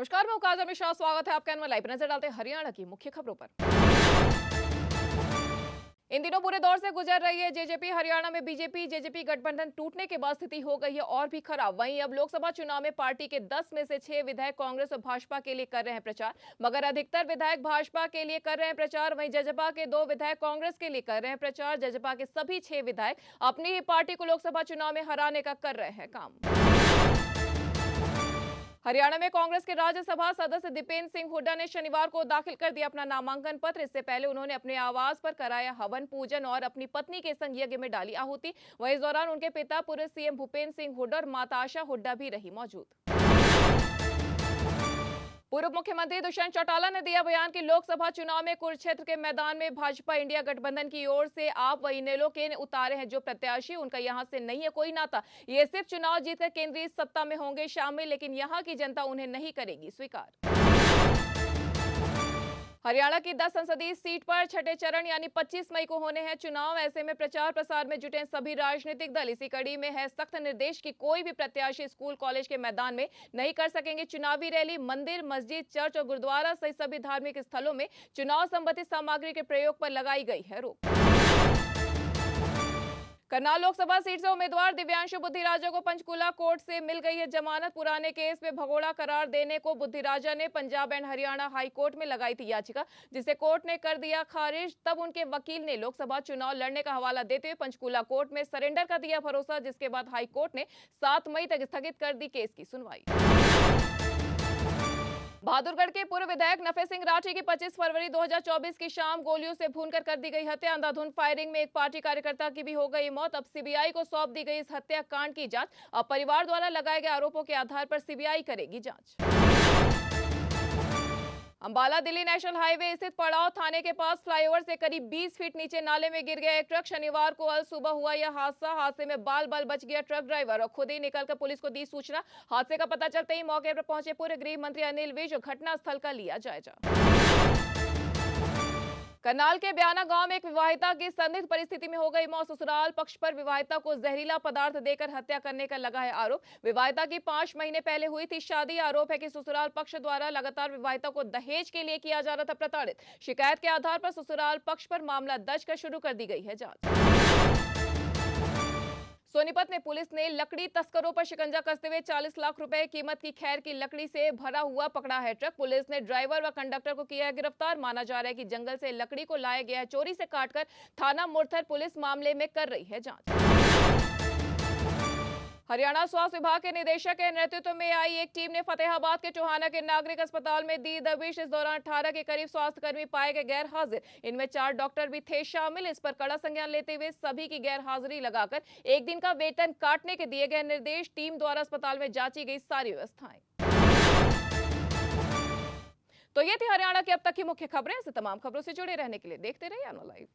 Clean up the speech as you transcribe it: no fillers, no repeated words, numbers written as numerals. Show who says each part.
Speaker 1: नमस्कार, मैं काजल मिश्रा। स्वागत है आपका एनवन लाइव। नजर डालते हैं हरियाणा की मुख्य खबरों पर। इन दिनों बुरे दौर से गुजर रही है जेजेपी। हरियाणा में बीजेपी जेजेपी गठबंधन टूटने के बाद स्थिति हो गई है और भी खराब। वहीं अब लोकसभा चुनाव में पार्टी के 10 में से 6 विधायक कांग्रेस और भाजपा के लिए कर रहे हैं प्रचार, मगर अधिकतर विधायक भाजपा के लिए कर रहे हैं प्रचार। वहीं जजपा के 2 विधायक कांग्रेस के लिए कर रहे हैं प्रचार। जजपा के सभी 6 विधायक अपनी ही पार्टी को लोकसभा चुनाव में हराने का कर रहे हैं काम। हरियाणा में कांग्रेस के राज्यसभा सदस्य दीपेंद्र सिंह हुड्डा ने शनिवार को दाखिल कर दिया अपना नामांकन पत्र। इससे पहले उन्होंने अपने आवास पर कराया हवन पूजन और अपनी पत्नी के संग यज्ञ में डाली आहुति। वहीं इस दौरान उनके पिता पूर्व सीएम भूपेंद्र सिंह हुड्डा और माता आशा हुड्डा भी रही मौजूद। पूर्व मुख्यमंत्री दुष्यंत चौटाला ने दिया बयान कि लोकसभा चुनाव में कुरुक्षेत्र के मैदान में भाजपा इंडिया गठबंधन की ओर से आप व इनेलो के उतारे हैं जो प्रत्याशी, उनका यहां से नहीं है कोई नाता। ये सिर्फ चुनाव जीतकर केंद्रीय सत्ता में होंगे शामिल, लेकिन यहां की जनता उन्हें नहीं करेगी स्वीकार। हरियाणा की 10 संसदीय सीट पर छठे चरण यानी 25 मई को होने हैं चुनाव। ऐसे में प्रचार प्रसार में जुटे सभी राजनीतिक दल। इसी कड़ी में है सख्त निर्देश कि कोई भी प्रत्याशी स्कूल कॉलेज के मैदान में नहीं कर सकेंगे चुनावी रैली। मंदिर मस्जिद चर्च और गुरुद्वारा सहित सभी धार्मिक स्थलों में चुनाव संबंधी सामग्री के प्रयोग पर लगाई गई है रोक। करनाल लोकसभा सीट से उम्मीदवार दिव्यांशु बुद्धिराजा को पंचकुला कोर्ट से मिल गई है जमानत। पुराने केस में भगोड़ा करार देने को बुद्धिराजा ने Punjab and Haryana high court में लगाई थी याचिका, जिसे कोर्ट ने कर दिया खारिज। तब उनके वकील ने लोकसभा चुनाव लड़ने का हवाला देते हुए पंचकुला कोर्ट में सरेंडर का दिया भरोसा, जिसके बाद हाई कोर्ट ने 7 मई तक स्थगित कर दी केस की सुनवाई। बहादुरगढ़ के पूर्व विधायक नफे सिंह राठी की 25 फरवरी 2024 की शाम गोलियों से भूनकर कर दी गई हत्या। अंधाधुंध फायरिंग में एक पार्टी कार्यकर्ता की भी हो गई मौत। अब सीबीआई को सौंप दी गई इस हत्याकांड की जांच। अब परिवार द्वारा लगाए गए आरोपों के आधार पर सीबीआई करेगी जांच। अंबाला दिल्ली नेशनल हाईवे स्थित पड़ाव थाने के पास फ्लाईओवर से करीब 20 फीट नीचे नाले में गिर गया एक ट्रक। शनिवार को अल सुबह हुआ यह हादसे में बाल बाल बच गया ट्रक ड्राइवर और खुद ही निकलकर पुलिस को दी सूचना। हादसे का पता चलते ही मौके पर पहुंचे पूर्व गृह मंत्री अनिल विज, घटनास्थल का लिया जायजा। करनाल के ब्याना गांव में एक विवाहिता की संदिग्ध परिस्थिति में हो गई मौत। ससुराल पक्ष पर विवाहिता को जहरीला पदार्थ देकर हत्या करने का लगा है आरोप। विवाहिता की 5 महीने पहले हुई थी शादी। आरोप है कि ससुराल पक्ष द्वारा लगातार विवाहिता को दहेज के लिए किया जा रहा था प्रताड़ित। शिकायत के आधार पर ससुराल पक्ष पर मामला दर्ज कर शुरू कर दी गई है जांच। सोनीपत में पुलिस ने लकड़ी तस्करों पर शिकंजा कसते हुए 40 लाख रुपए कीमत की खैर की लकड़ी से भरा हुआ पकड़ा है ट्रक। पुलिस ने ड्राइवर व कंडक्टर को किया है गिरफ्तार। माना जा रहा है कि जंगल से लकड़ी को लाया गया है चोरी से काटकर। थाना मुरथर पुलिस मामले में कर रही है जांच। हरियाणा स्वास्थ्य विभाग के निदेशक के नेतृत्व में आई एक टीम ने फतेहाबाद के टोहाना के नागरिक अस्पताल में दी दबिश। इस दौरान 18 के करीब स्वास्थ्यकर्मी पाए गए गैर हाजिर। इनमें 4 डॉक्टर भी थे शामिल। इस पर कड़ा संज्ञान लेते हुए सभी की गैर हाजिरी लगाकर 1 दिन का वेतन काटने के दिए गए निर्देश। टीम द्वारा अस्पताल में जांची गई सारी व्यवस्थाएं। तो ये थी हरियाणा की अब तक की मुख्य खबरें। ऐसे तमाम खबरों से जुड़े रहने के लिए देखते रहिए एनवन लाइव।